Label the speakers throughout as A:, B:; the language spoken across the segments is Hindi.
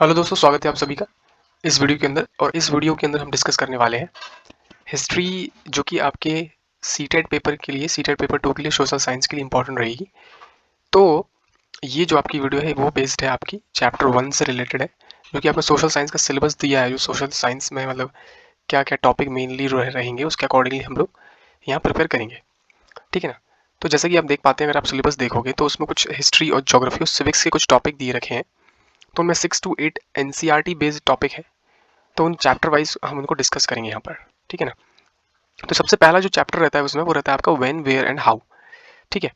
A: हेलो दोस्तों, स्वागत है आप सभी का इस वीडियो के अंदर। और इस वीडियो के अंदर हम डिस्कस करने वाले हैं हिस्ट्री, जो कि आपके सीटेट पेपर के लिए, सीटेट पेपर 2 के लिए, सोशल साइंस के लिए इंपॉर्टेंट रहेगी। तो ये जो आपकी वीडियो है वो बेस्ड है आपकी चैप्टर 1 से रिलेटेड है, जो कि आपका सोशल साइंस का सिलेबस दिया है। जो सोशल साइंस में मतलब क्या क्या टॉपिक मेनली रहेंगे, उसके अकॉर्डिंगली हम लोग यहाँ प्रिपेयर करेंगे, ठीक है ना। तो जैसा कि आप देख पाते हैं, अगर आप सिलेबस देखोगे तो उसमें कुछ हिस्ट्री और ज्योग्राफी और सिविक्स के कुछ टॉपिक दिए रखे हैं। तो उनमें 6 to 8 एनसीईआरटी बेस्ड टॉपिक है। तो उन चैप्टर वाइज हम उनको डिस्कस करेंगे यहाँ पर, ठीक है ना। तो सबसे पहला जो चैप्टर रहता है उसमें वो रहता है आपका व्हेन, वेयर एंड हाउ, ठीक है।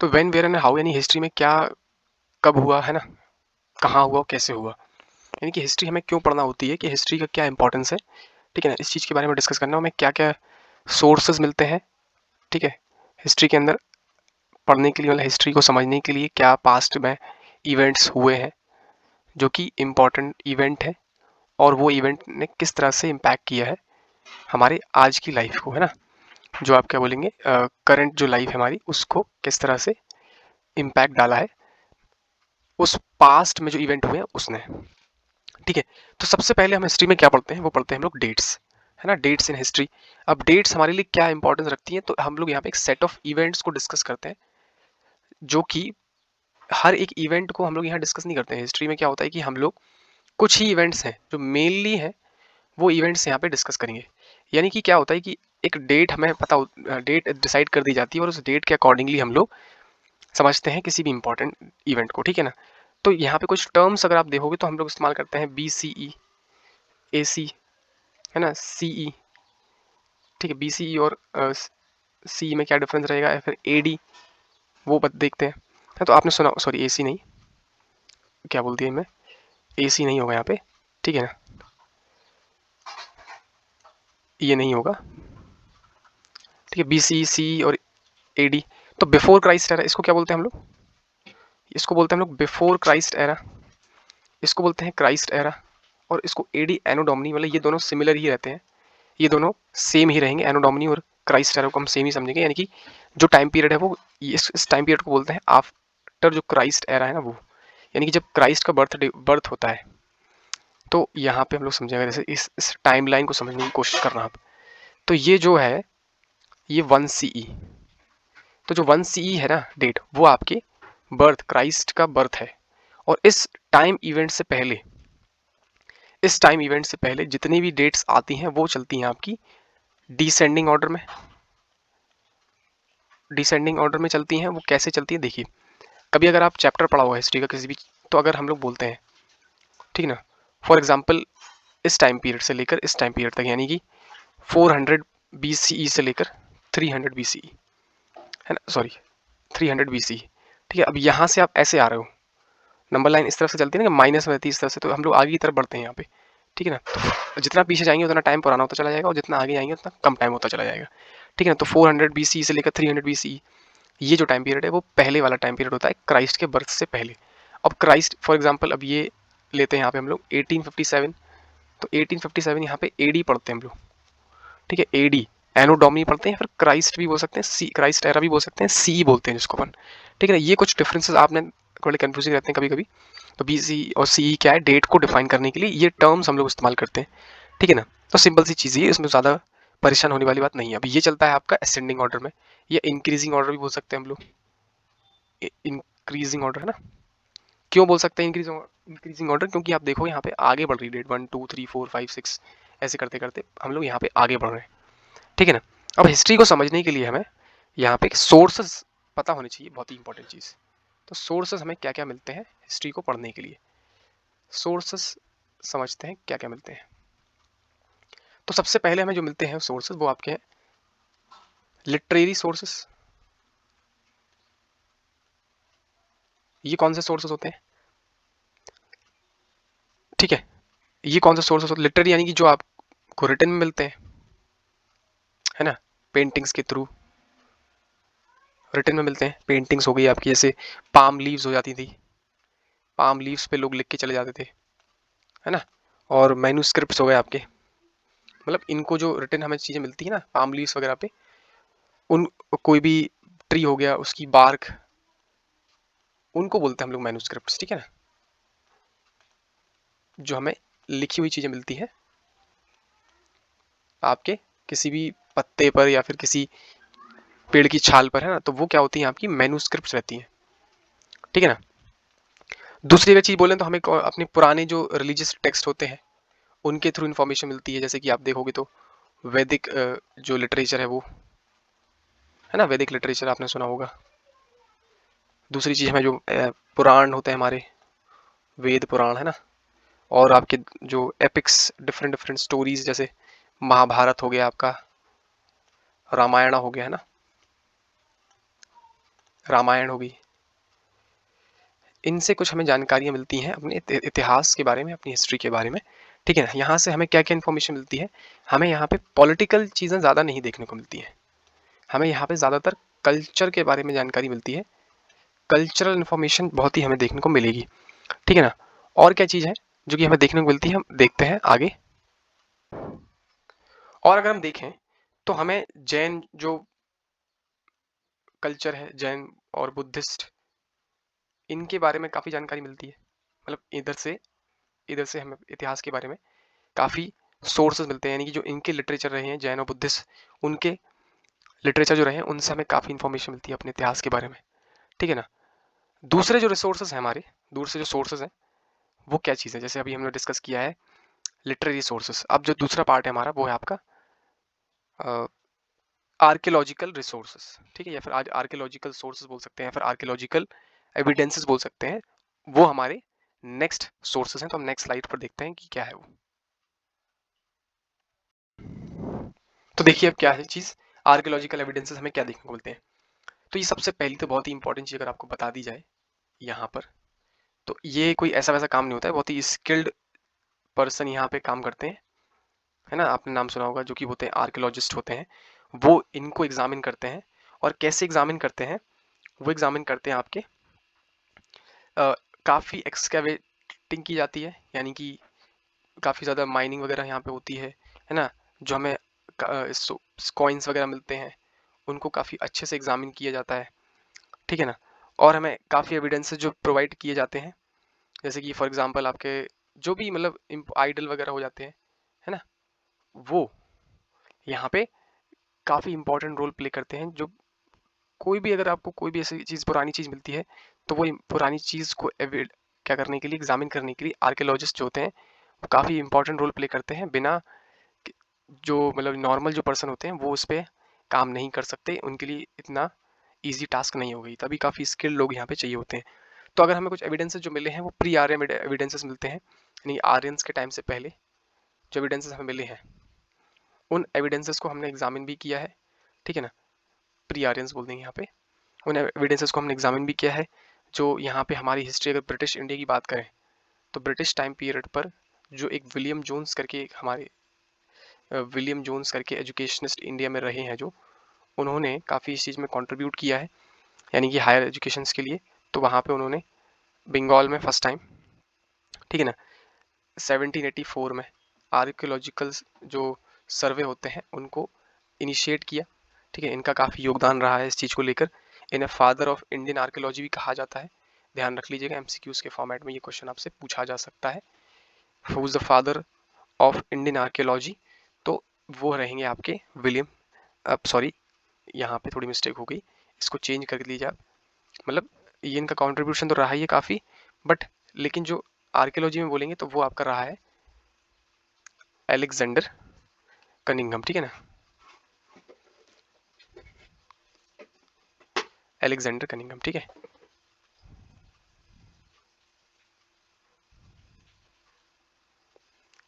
A: तो व्हेन, वेयर एंड हाउ यानी हिस्ट्री में क्या कब हुआ है ना, कहाँ हुआ, कैसे हुआ, यानी कि हिस्ट्री हमें क्यों पढ़ना होती है, कि हिस्ट्री का क्या इंपॉर्टेंस है, ठीक है ना। इस चीज़ के बारे में डिस्कस करना है, हमें क्या क्या सोर्सेज मिलते हैं, ठीक है, हिस्ट्री के अंदर पढ़ने के लिए, मतलब हिस्ट्री को समझने के लिए क्या पास्ट में इवेंट्स हुए हैं जो कि इम्पोर्टेंट इवेंट है, और वो इवेंट ने किस तरह से इम्पैक्ट किया है हमारे आज की लाइफ को, है ना। जो आप क्या बोलेंगे, करंट जो लाइफ है हमारी, उसको किस तरह से इम्पैक्ट डाला है उस पास्ट में जो इवेंट हुए हैं उसने, ठीक है। तो सबसे पहले हम हिस्ट्री में क्या पढ़ते हैं, वो पढ़ते हैं हम लोग डेट्स, है ना, डेट्स इन हिस्ट्री। अब डेट्स हमारे लिए क्या इंपॉर्टेंस रखती हैं, तो हम लोग यहाँ पे एक सेट ऑफ इवेंट्स को डिस्कस करते हैं, जो कि हर एक इवेंट को हम लोग यहाँ डिस्कस नहीं करते हैं। हिस्ट्री में क्या होता है कि हम लोग कुछ ही इवेंट्स हैं जो मेनली हैं, वो इवेंट्स यहाँ पे डिस्कस करेंगे। यानी कि क्या होता है कि एक डेट हमें डेट डिसाइड कर दी जाती है, और उस डेट के अकॉर्डिंगली हम लोग समझते हैं किसी भी इंपॉर्टेंट इवेंट को, ठीक है ना। तो यहाँ पे कुछ टर्म्स अगर आप देखोगे तो हम लोग इस्तेमाल करते हैं BCE, AC, है ना, CE, ठीक है। BCE और CE में क्या डिफरेंस रहेगा, या फिर AD, वो देखते हैं। हाँ, तो आपने सुना, सॉरी AC नहीं, क्या बोल दिया मैं, AC नहीं होगा यहाँ पे, ठीक है ना, ये नहीं होगा, ठीक है। BCE, CE और AD। तो बिफोर क्राइस्ट एरा, इसको क्या बोलते हैं हम लोग, इसको बोलते हैं हम लोग बिफोर क्राइस्ट एरा, इसको बोलते हैं क्राइस्ट एरा, और इसको एडी एनो डोमिनी, मतलब ये दोनों सिमिलर ही रहते हैं, ये दोनों सेम ही रहेंगे। एनो डोमिनी और क्राइस्ट एरा को हम सेम ही समझेंगे, यानी कि जो टाइम पीरियड है वो इस टाइम पीरियड को बोलते हैं आफ्टर जो क्राइस्ट एरा है ना, वो यानी कि जब क्राइस्ट का बर्थ होता है। तो यहाँ पे हम लोग समझेंगे, जैसे इस टाइम लाइन को समझने की कोशिश करना आप। तो ये जो है, ये 1 CE, तो जो 1 CE है ना डेट, वो आपके बर्थ, क्राइस्ट का बर्थ है। और इस टाइम इवेंट से पहले जितनी भी डेट्स आती हैं वो चलती हैं आपकी डिसेंडिंग ऑर्डर में, डिसेंडिंग ऑर्डर में चलती हैं। वो कैसे चलती हैं देखिए, कभी अगर आप चैप्टर पढ़ा हुआ है हिस्ट्री का किसी भी, तो अगर हम लोग बोलते हैं, ठीक है ना, फॉर एग्जांपल इस टाइम पीरियड से लेकर इस टाइम पीरियड तक, यानी कि 400 BCE से लेकर 300 BCE, है ना, सॉरी 300 BCE, ठीक है। अब यहाँ से आप ऐसे आ रहे हो, नंबर लाइन इस तरफ से चलती है ना, माइनस में रहती है इस तरफ से, तो हम लोग आगे की तरफ बढ़ते हैं यहाँ पे, ठीक है ना। तो जितना पीछे जाएंगे उतना टाइम पुराना होता चला जाएगा, और जितना आगे जाएंगे उतना कम टाइम होता चला जाएगा, ठीक है ना। तो 400 BCE से लेकर 300 BCE, ये जो टाइम पीरियड है वो पहले वाला टाइम पीरियड होता है, क्राइस्ट के बर्थ से पहले। अब क्राइस्ट फॉर एग्जांपल, अब ये लेते हैं यहाँ पे हम लोग 1857, तो 1857 यहाँ पे एडी पढ़ते हैं हम लोग, ठीक है, एडी एनो डोमिनी पढ़ते हैं, फिर क्राइस्ट भी बोल सकते हैं, सी क्राइस्ट एरा भी बोल सकते हैं, सी बोलते हैं जिसको अपन, ठीक है ना। ये कुछ डिफरेंसेस आपने थोड़े कंफ्यूजिंग रहते हैं कभी कभी। तो BC और CE क्या है, डेट को डिफाइन करने के लिए ये टर्म्स हम लोग इस्तेमाल करते हैं, ठीक है ना। तो सिंपल सी चीज़ है, इसमें ज़्यादा परेशान होने वाली बात नहीं है। अभी ये चलता है आपका असेंडिंग ऑर्डर में, या इंक्रीजिंग ऑर्डर भी बोल सकते हैं हम लोग, इंक्रीजिंग ऑर्डर, है ना। क्यों बोल सकते हैं इंक्रीजिंग ऑर्डर, क्योंकि आप देखो यहाँ पे आगे बढ़ रही है डेट, 1 2 3 4 5 6, ऐसे करते करते हम लोग यहाँ पे आगे बढ़ रहे हैं, ठीक है ना। अब हिस्ट्री को समझने के लिए हमें यहाँ पे सोर्सेज पता होने चाहिए, बहुत ही इंपॉर्टेंट चीज़। तो सोर्सेज हमें क्या क्या मिलते हैं हिस्ट्री को पढ़ने के लिए, सोर्सेज समझते हैं क्या क्या मिलते हैं। तो सबसे पहले हमें जो मिलते हैं सोर्सेज, वो आपके हैं लिटरेरी सोर्सेज। ये कौन से सोर्सेज होते हैं, ठीक है, ये कौन से सोर्सेज होते हैं लिटरेरी, यानी कि जो आपको रिटन में मिलते हैं, है ना, पेंटिंग्स के थ्रू रिटन में मिलते हैं। पेंटिंग्स हो गई आपकी, जैसे पाम लीव्स हो जाती थी, पाम लीव्स पे लोग लिख के चले जाते थे, है ना। और मैन्यूस्क्रिप्ट्स हो गए आपके, मतलब इनको जो रिटन हमें चीज़ें मिलती है ना पाम लीव्स वगैरह पे, उन कोई भी ट्री हो गया उसकी बार्क, उनको बोलते हैं हम लोग मैन्यूस्क्रिप्ट्स, ठीक है ना। जो हमें लिखी हुई चीज़ें मिलती हैं आपके किसी भी पत्ते पर या फिर किसी पेड़ की छाल पर, है ना, तो वो क्या होती हैं आपकी मैन्युस्क्रिप्ट्स रहती हैं, ठीक है ना। दूसरी अगर चीज़ बोलें तो हमें अपने पुराने जो रिलीजियस टेक्स्ट होते हैं उनके थ्रू इन्फॉर्मेशन मिलती है, जैसे कि आप देखोगे तो वैदिक जो लिटरेचर है वो, है ना, वैदिक लिटरेचर आपने सुना होगा। दूसरी चीज़ हमें जो पुराण होते हैं हमारे, वेद पुराण, है ना, और आपके जो एपिक्स, डिफरेंट डिफरेंट स्टोरीज, जैसे महाभारत हो गया आपका, रामायण हो गया, है ना, रामायण हो गई, इनसे कुछ हमें जानकारियाँ मिलती हैं अपने इतिहास के बारे में, अपनी हिस्ट्री के बारे में, ठीक है ना। यहाँ से हमें क्या क्या इन्फॉर्मेशन मिलती है, हमें यहाँ पे पॉलिटिकल चीज़ें ज़्यादा नहीं देखने को मिलती हैं, हमें यहाँ पे ज़्यादातर कल्चर के बारे में जानकारी मिलती है, कल्चरल इन्फॉर्मेशन बहुत ही हमें देखने को मिलेगी, ठीक है ना। और क्या चीज़ है जो कि हमें देखने को मिलती है, हम देखते हैं आगे। और अगर हम देखें तो हमें जैन जो कल्चर है, जैन और बुद्धिस्ट, इनके बारे में काफ़ी जानकारी मिलती है, मतलब इधर से हमें इतिहास के बारे में काफ़ी सोर्सेज मिलते हैं, यानी कि जो इनके लिटरेचर रहे हैं, जैन और बुद्धिस्ट, उनके लिटरेचर जो रहे हैं उनसे हमें काफ़ी इन्फॉर्मेशन मिलती है अपने इतिहास के बारे में, ठीक है ना। दूसरे जो रिसोर्सेज हैं हमारे, दूसरे जो सोर्सेज हैं वो क्या चीज़ है, जैसे अभी हमने डिस्कस किया है लिटरेरी सोर्सेज, अब जो दूसरा पार्ट है हमारा वो है आपका आर्कियोलॉजिकल रिसोर्सेज, ठीक है, या फिर आज आर्कियोलॉजिकल सोर्सेज बोल सकते हैं, या फिर आर्कियोलॉजिकल एविडेंसेस बोल सकते हैं, वो हमारे नेक्स्ट सोर्सेज हैं। तो हम नेक्स्ट स्लाइड पर देखते हैं कि क्या है वो। तो देखिए अब क्या है चीज़, आर्कियोलॉजिकल एविडेंसेस हमें क्या देखने को मिलते हैं। तो ये सबसे पहली तो बहुत ही इंपॉर्टेंट चीज़ अगर आपको बता दी जाए यहाँ पर, तो ये कोई ऐसा वैसा काम नहीं होता है, बहुत ही स्किल्ड पर्सन यहाँ पे काम करते हैं, है ना, आपने नाम सुना होगा, जो कि होते हैं आर्कियोलॉजिस्ट होते हैं, वो इनको एग्जामिन करते हैं। और कैसे एग्जामिन करते हैं, वो एग्जामिन करते हैं आपके काफ़ी एक्सकेवेटिंग की जाती है, यानी कि काफ़ी ज़्यादा माइनिंग वगैरह यहाँ पे होती है ना, जो हमें कॉइन्स वगैरह मिलते हैं उनको काफ़ी अच्छे से एग्जामिन किया जाता है, ठीक है ना। और हमें काफ़ी एविडेंसेस जो प्रोवाइड किए जाते हैं, जैसे कि फॉर एग्जांपल आपके जो भी मतलब आइडल वगैरह हो जाते हैं, है ना, वो यहाँ पे काफ़ी इंपॉर्टेंट रोल प्ले करते हैं। जो कोई भी, अगर आपको कोई भी ऐसी चीज़, पुरानी चीज़ मिलती है, तो वो पुरानी चीज़ को क्या करने के लिए, एग्जामिन करने के लिए आर्कियोलॉजिस्ट जो होते हैं वो काफ़ी इंपॉर्टेंट रोल प्ले करते हैं। बिना जो मतलब नॉर्मल जो पर्सन होते हैं वो उस पर काम नहीं कर सकते, उनके लिए इतना ईजी टास्क नहीं हो गई, तभी काफ़ी स्किल्ड लोग यहाँ पे चाहिए होते हैं। तो अगर हमें कुछ एविडेंसेस जो मिले हैं वो प्री आर्यन एविडेंसेस मिलते हैं, यानी आर्यंस के टाइम से पहले जो एविडेंसेस हमें मिले हैं उन एविडेंसेस को हमने एग्जामिन भी किया है, ठीक है ना, प्री आर्यंस बोल देंगे यहाँ पे। उन एविडेंसेस को हमने एग्जामिन भी किया है। जो यहाँ पे हमारी हिस्ट्री, अगर ब्रिटिश इंडिया की बात करें तो ब्रिटिश टाइम पीरियड पर जो एक विलियम जोन्स करके, हमारे विलियम जोन्स करके एजुकेशनिस्ट इंडिया में रहे हैं, जो उन्होंने काफ़ी इस चीज़ में कंट्रीब्यूट किया है, यानी कि हायर एजुकेशन के लिए। तो वहाँ पे उन्होंने बंगाल में फर्स्ट टाइम, ठीक है ना, 1784 में आर्कियोलॉजिकल जो सर्वे होते हैं उनको इनिशिएट किया, ठीक है। इनका काफ़ी योगदान रहा है इस चीज़ को लेकर, इन्हें फादर ऑफ इंडियन आर्कियोलॉजी भी कहा जाता है। ध्यान रख लीजिएगा, एमसीक्यूज के फॉर्मेट में ये क्वेश्चन आपसे पूछा जा सकता है, who is the father of Indian archaeology, तो वो रहेंगे आपके विलियम, अब सॉरी यहाँ पे थोड़ी मिस्टेक हो गई, इसको चेंज कर लीजिए आप, मतलब ये इनका कॉन्ट्रीब्यूशन तो रहा ही है काफ़ी, बट लेकिन जो आर्कियोलॉजी में बोलेंगे तो वो आपका रहा है अलेक्जेंडर कनिंघम, ठीक है ना, अलेक्जेंडर कनिंघम, ठीक है।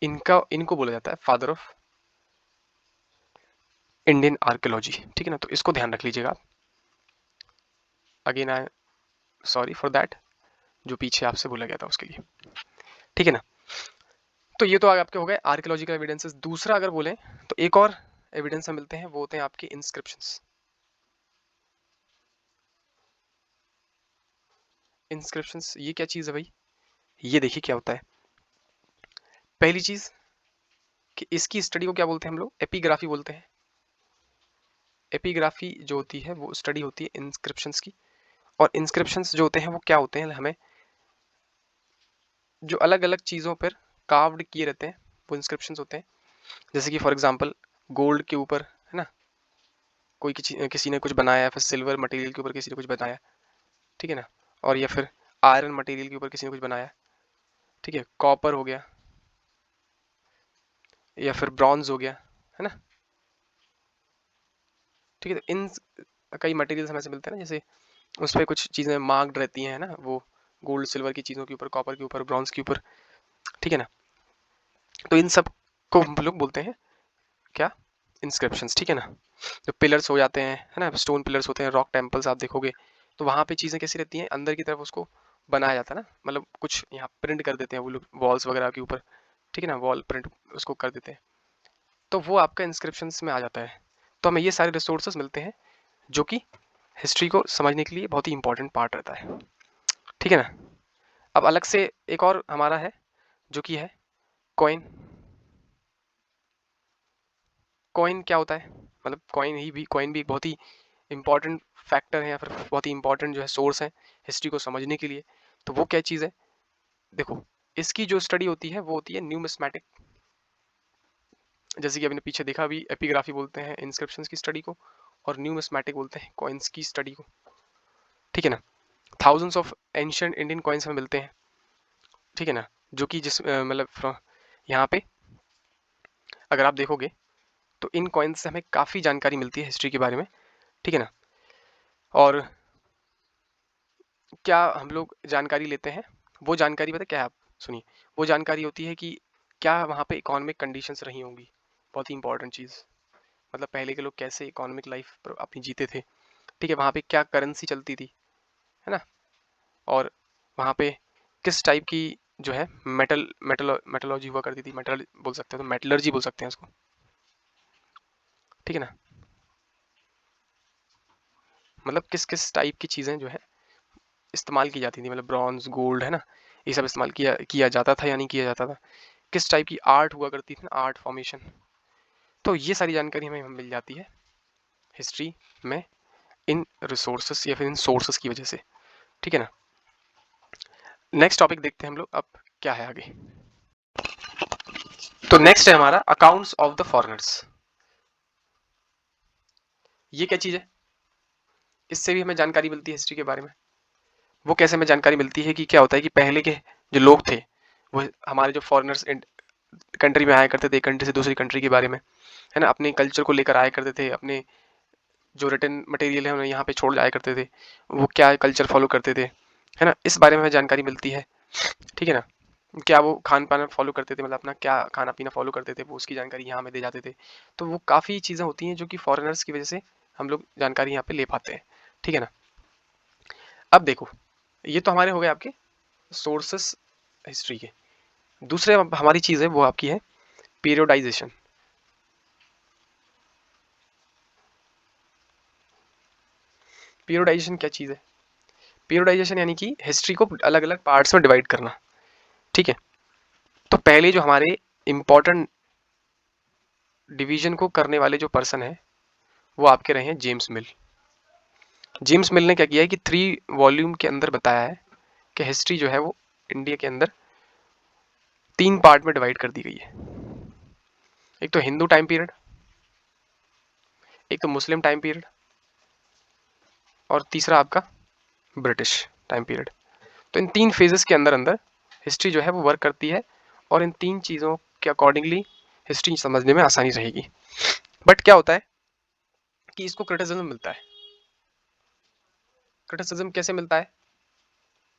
A: इनको बोला जाता है फादर ऑफ इंडियन आर्कियोलॉजी, ठीक है ना, तो इसको ध्यान रख लीजिएगा आप। Again I sorry for that, जो पीछे आपसे बोला गया था उसके लिए, ठीक है ना। तो ये तो आपके हो गए आर्कियोलॉजिकल एविडेंसेस। दूसरा अगर बोलें तो एक और एविडेंस मिलते हैं, वो होते हैं आपके इंस्क्रिप्शंस। इंस्क्रिप्शंस ये क्या चीज़ है भाई, ये देखिए क्या होता है। पहली चीज़ कि इसकी स्टडी को क्या बोलते हैं हम लोग, एपिग्राफी बोलते हैं। एपिग्राफी जो होती है वो स्टडी होती है इंस्क्रिप्शंस की। और इंस्क्रिप्शंस जो होते हैं वो क्या होते हैं, हमें जो अलग अलग चीज़ों पर कार्व्ड किए रहते हैं, वो इंस्क्रिप्शंस होते हैं। जैसे कि फॉर एग्जांपल गोल्ड के ऊपर, है ना, कोई किसी ने कुछ बनाया, फिर सिल्वर मटेरियल के ऊपर किसी ने कुछ बनाया, ठीक है ना, और या फिर आयरन मटेरियल के ऊपर किसी ने कुछ बनाया, ठीक है, कॉपर हो गया या फिर ब्रॉन्ज हो गया, है ना, ठीक है। तो इन कई मटेरियल्स हमें से मिलते हैं ना, जैसे उस पर कुछ चीज़ें मार्क्ड रहती हैं, है ना, वो गोल्ड सिल्वर की चीज़ों के ऊपर, कॉपर के ऊपर, ब्रॉन्ज के ऊपर, ठीक है ना। तो इन सब को हम लोग बोलते हैं क्या, इंस्क्रिप्शंस, ठीक है ना। जो पिलर्स हो जाते हैं, है ना, स्टोन पिलर्स होते हैं, रॉक टेम्पल्स आप देखोगे तो वहाँ पे चीज़ें कैसी रहती हैं, अंदर की तरफ उसको बनाया जाता है ना, मतलब कुछ यहाँ प्रिंट कर देते हैं वो लोग वॉल्स वगैरह के ऊपर, ठीक है ना, वॉल प्रिंट उसको कर देते हैं, तो वो आपका इंस्क्रिप्शंस में आ जाता है। तो हमें ये सारे रिसोर्सेज मिलते हैं जो कि हिस्ट्री को समझने के लिए बहुत ही इंपॉर्टेंट पार्ट रहता है, ठीक है ना। अब अलग से एक और हमारा है जो कि है कॉइन। कॉइन क्या होता है, मतलब कॉइन भी एक बहुत ही इंपॉर्टेंट फैक्टर है या फिर बहुत ही इंपॉर्टेंट जो है सोर्स है हिस्ट्री को समझने के लिए। तो वो क्या चीज़ है, देखो इसकी जो स्टडी होती है वो होती है न्यूमिस्मैटिक, जैसे कि आपने पीछे देखा, अभी एपिग्राफी बोलते हैं इंस्क्रिप्शंस की स्टडी को, और न्यूमिस्मैटिक बोलते हैं कॉइन्स की स्टडी को, ठीक है ना। Thousands of ancient Indian coins हमें मिलते हैं, ठीक है ना, जो कि जिस मतलब यहाँ पे अगर आप देखोगे तो इन कॉइन्स से हमें काफ़ी जानकारी मिलती है हिस्ट्री के बारे में, ठीक है ना। और क्या हम लोग जानकारी लेते हैं, वो जानकारी पता क्या है, आप सुनिए, वो जानकारी होती है कि क्या वहाँ पे इकोनॉमिक कंडीशंस रही होंगी, बहुत ही इंपॉर्टेंट चीज़, मतलब पहले के लोग कैसे इकोनॉमिक लाइफ अपनी जीते थे, ठीक है, वहाँ पे क्या करेंसी चलती थी, है ना, और वहाँ पे किस टाइप की जो है मेटलॉजी हुआ करती थी, मेटल बोल सकते हैं, तो मेटलर्जी बोल सकते हैं उसको, ठीक है ना, मतलब किस किस टाइप की चीज़ें जो है इस्तेमाल की जाती थी, मतलब ब्रॉन्ज गोल्ड, है ना, ये सब इस्तेमाल किया किया जाता था या नहीं किया जाता था, किस टाइप की आर्ट हुआ करती थी ना, आर्ट फॉर्मेशन। तो ये सारी जानकारी हमें मिल जाती है हिस्ट्री में इन रिसोर्सेस या फिर इन सोर्सेस की वजह से, ठीक है ना। नेक्स्ट टॉपिक देखते हैं हम लोग अब क्या है आगे। तो नेक्स्ट है हमारा अकाउंट्स ऑफ द फॉरेनर्स। ये क्या चीज़ है, इससे भी हमें जानकारी मिलती है हिस्ट्री के बारे में। वो कैसे हमें जानकारी मिलती है कि क्या होता है कि पहले के जो लोग थे वो हमारे जो फॉरेनर्स कंट्री में आया करते थे, कंट्री से दूसरी कंट्री के बारे में, है ना, अपने कल्चर को लेकर आया करते थे, अपने जो रिटर्न मटेरियल है उन्हें यहाँ पे छोड़ जाया करते थे, वो क्या कल्चर फॉलो करते थे, है ना, इस बारे में हमें जानकारी मिलती है, ठीक है ना। क्या वो खान पान फॉलो करते थे, मतलब अपना क्या खाना पीना फॉलो करते थे, वो उसकी जानकारी यहाँ में दे जाते थे। तो वो काफ़ी चीज़ें होती हैं जो कि फॉरेनर्स की वजह से हम लोग जानकारी यहाँ पे ले पाते हैं, ठीक है ना। अब देखो, ये तो हमारे हो गए आपके सोर्सेस हिस्ट्री के। दूसरे हमारी चीज़ है वो आपकी है पीरियोडाइजेशन। पीरियोडाइजेशन क्या चीज़ है, पीरियोडाइजेशन यानी कि हिस्ट्री को अलग अलग पार्ट्स में डिवाइड करना, ठीक है। तो पहले जो हमारे इंपॉर्टेंट डिवीजन को करने वाले जो पर्सन है वो आपके रहे हैं जेम्स मिल। जेम्स मिल ने क्या किया है कि 3 वॉल्यूम के अंदर बताया है कि हिस्ट्री जो है वो इंडिया के अंदर 3 पार्ट में डिवाइड कर दी गई है। एक तो हिंदू टाइम पीरियड, एक तो मुस्लिम टाइम पीरियड, और तीसरा आपका ब्रिटिश टाइम पीरियड। तो इन 3 फेजेस के अंदर अंदर हिस्ट्री जो है वो वर्क करती है, और इन 3 चीज़ों के अकॉर्डिंगली हिस्ट्री समझने में आसानी रहेगी। बट क्या होता है कि इसको क्रिटिसिज्म मिलता है। क्रिटिसिज्म कैसे मिलता है,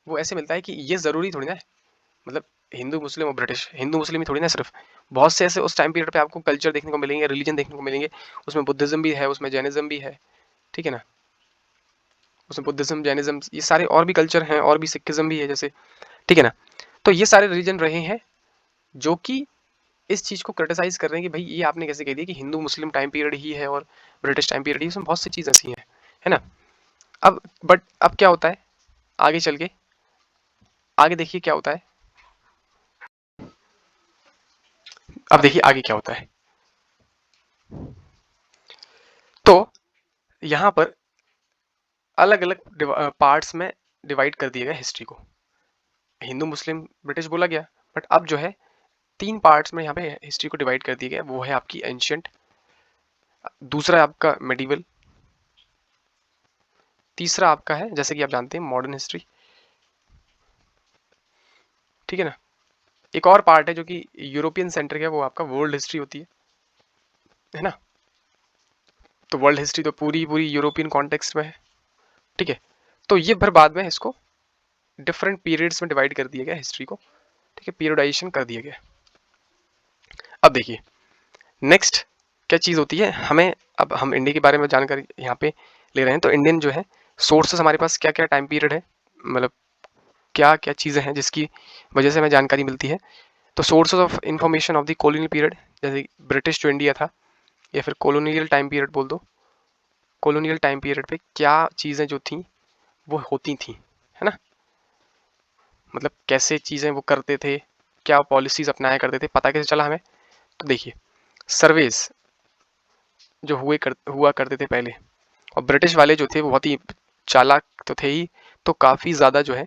A: वो ऐसे मिलता है कि ये ज़रूरी थोड़ी ना है, मतलब हिंदू मुस्लिम और ब्रिटिश, हिंदू मुस्लिम ही थोड़ी ना सिर्फ, बहुत से ऐसे उस टाइम पीरियड पे आपको कल्चर देखने को मिलेंगे, रिलीजन देखने को मिलेंगे, उसमें बुद्धिज्म भी है, उसमें जैनिज्म भी है, ठीक है ना, उसमें बुद्धिज्म जैनिज्म ये सारे और भी कल्चर हैं, और भी सिखिज्म भी है जैसे, ठीक है ना। तो ये सारे रिलीजन रहे हैं जो कि इस चीज़ को क्रिटिसाइज कर रहे हैं कि भाई ये आपने कैसे कह दिया कि हिंदू मुस्लिम टाइम पीरियड ही है और ब्रिटिश टाइम पीरियड ही, उसमें बहुत सी चीज़ ऐसी हैं, है ना। अब बट अब क्या होता है आगे चल के, आगे देखिए क्या होता है, अब देखिए आगे क्या होता है। तो यहाँ पर अलग अलग पार्ट्स में डिवाइड कर दिया गया हिस्ट्री को, हिंदू मुस्लिम ब्रिटिश बोला गया, बट अब जो है 3 पार्ट्स में यहाँ पे हिस्ट्री को डिवाइड कर दिया गया। वो है आपकी एंशियंट, दूसरा है आपका मेडिवल, तीसरा आपका है जैसे कि आप जानते हैं मॉडर्न हिस्ट्री, ठीक है ना। एक और पार्ट है जो कि यूरोपियन सेंटर का, वो आपका वर्ल्ड हिस्ट्री होती है ना। तो वर्ल्ड हिस्ट्री तो पूरी पूरी यूरोपियन कॉन्टेक्स्ट में है, ठीक है। तो ये फिर बाद में इसको डिफरेंट पीरियड्स में डिवाइड कर दिया गया हिस्ट्री को, ठीक है, पीरियडाइजेशन कर दिया गया। अब देखिए नेक्स्ट क्या चीज़ होती है हमें, अब हम इंडिया के बारे में जानकारी यहाँ पे ले रहे हैं। तो इंडियन जो है सोर्सेस हमारे पास क्या क्या टाइम पीरियड है, मतलब क्या क्या चीज़ें हैं जिसकी वजह से हमें जानकारी मिलती है। तो sources of information of the colonial period, जैसे ब्रिटिश जो इंडिया था, या फिर कॉलोनियल टाइम पीरियड बोल दो, कॉलोनियल टाइम पीरियड पे क्या चीज़ें जो थी वो होती थी, है ना। मतलब कैसे चीज़ें वो करते थे, क्या पॉलिसीज अपनाया करते थे, पता कैसे चला हमें। तो देखिए सर्वेज जो हुआ करते थे पहले, और ब्रिटिश वाले जो थे वो बहुत ही चालाक तो थे ही, तो काफ़ी ज़्यादा जो है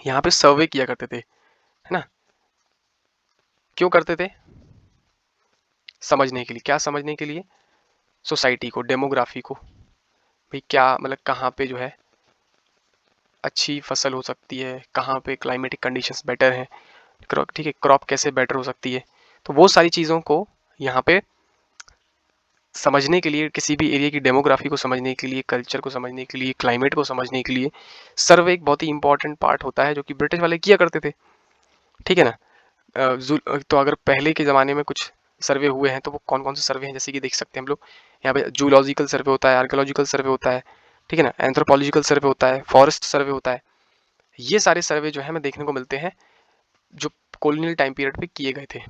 A: यहाँ पे सर्वे किया करते थे, है ना। क्यों करते थे, समझने के लिए। क्या समझने के लिए, सोसाइटी को, डेमोग्राफी को, भाई क्या मतलब कहाँ पे जो है अच्छी फसल हो सकती है, कहाँ पे क्लाइमेटिक कंडीशंस बेटर हैं, ठीक है, क्रॉप कैसे बेटर हो सकती है। तो वो सारी चीज़ों को यहाँ पे समझने के लिए, किसी भी एरिया की डेमोग्राफी को समझने के लिए, कल्चर को समझने के लिए, क्लाइमेट को समझने के लिए सर्वे एक बहुत ही इंपॉर्टेंट पार्ट होता है, जो कि ब्रिटिश वाले किया करते थे, ठीक है ना। तो अगर पहले के ज़माने में कुछ सर्वे हुए हैं तो वो कौन कौन से सर्वे हैं, जैसे कि देख सकते हैं हम लोग यहाँ पे जूलॉजिकल सर्वे होता है, आर्कियोलॉजिकल सर्वे होता है, ठीक है ना, एंथ्रोपोलॉजिकल सर्वे होता है, फॉरेस्ट सर्वे होता है। ये सारे सर्वे जो है हमें देखने को मिलते हैं जो कॉलोनियल टाइम पीरियड पे किए गए थे,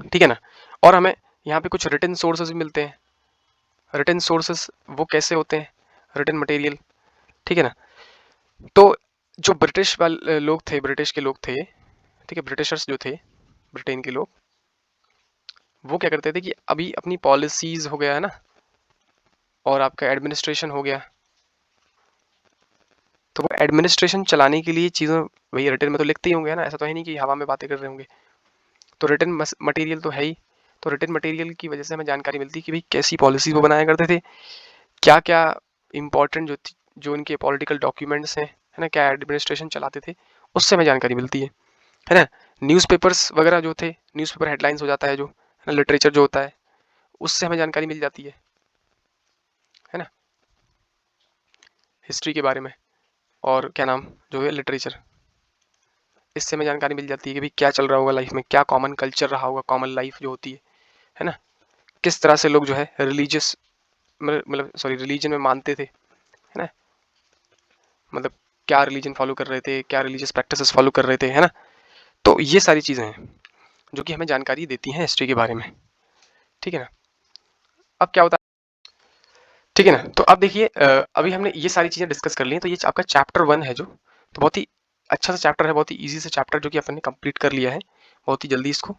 A: ठीक है ना। और हमें यहाँ पे कुछ रिटन सोर्सेज भी मिलते हैं। रिटन सोर्सेज वो कैसे होते हैं, रिटन मटेरियल, ठीक है ना। तो जो ब्रिटिश वाले लोग थे, ब्रिटिश के लोग थे, ठीक है, ब्रिटिशर्स जो थे, ब्रिटेन के लोग, वो क्या करते थे कि अभी अपनी पॉलिसीज हो गया है ना, और आपका एडमिनिस्ट्रेशन हो गया, तो वो एडमिनिस्ट्रेशन चलाने के लिए चीज़ों, वही रिटन में तो लिखते ही होंगे ना, ऐसा तो है नहीं कि हवा में बातें कर रहे होंगे। तो रिटन मटेरियल तो है ही। तो रिटन मटेरियल की वजह से हमें जानकारी मिलती है कि भाई कैसी पॉलिसीज वो बनाया करते थे, क्या क्या इंपॉर्टेंट जो इनके पॉलिटिकल डॉक्यूमेंट्स हैं, है ना, क्या एडमिनिस्ट्रेशन चलाते थे, उससे हमें जानकारी मिलती है ना। न्यूज़पेपर्स वगैरह जो थे, न्यूज़पेपर हेडलाइंस हो जाता है जो, है ना, लिटरेचर जो होता है, उससे हमें जानकारी मिल जाती है ना, हिस्ट्री के बारे में। और क्या नाम जो है लिटरेचर, इससे हमें जानकारी मिल जाती है कि भाई क्या चल रहा होगा लाइफ में, क्या कॉमन कल्चर रहा होगा, कॉमन लाइफ जो होती है ना, किस तरह से लोग जो है रिलीजियस, मतलब सॉरी रिलीजन में मानते थे, है ना, मतलब क्या रिलीजन फॉलो कर रहे थे, क्या रिलीजियस प्रैक्टिसेस फॉलो कर रहे थे, है ना। तो ये सारी चीज़ें हैं जो कि हमें जानकारी देती हैं हिस्ट्री के बारे में, ठीक है ना। अब क्या होता है, ठीक है ना। तो अब देखिए अभी हमने ये सारी चीज़ें डिस्कस कर ली हैं, तो ये आपका चैप्टर 1 है जो, तो बहुत ही अच्छा सा चैप्टर है, बहुत ही ईजी सा चैप्टर जो कि अपन ने कंप्लीट कर लिया है बहुत ही जल्दी इसको।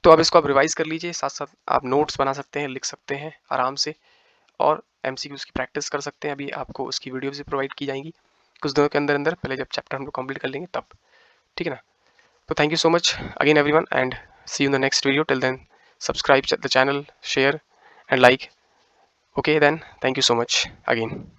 A: तो अब इसको आप रिवाइज कर लीजिए, साथ साथ आप नोट्स बना सकते हैं, लिख सकते हैं आराम से, और एमसीक्यूज की प्रैक्टिस कर सकते हैं। अभी आपको उसकी वीडियो भी प्रोवाइड की जाएंगी कुछ दिनों के अंदर अंदर, पहले जब चैप्टर हम लोग कंप्लीट कर लेंगे तब, ठीक है ना। तो thank you so much again everyone, and see you in the next video. Till then subscribe the channel, share and like. Okay then, thank you so much again.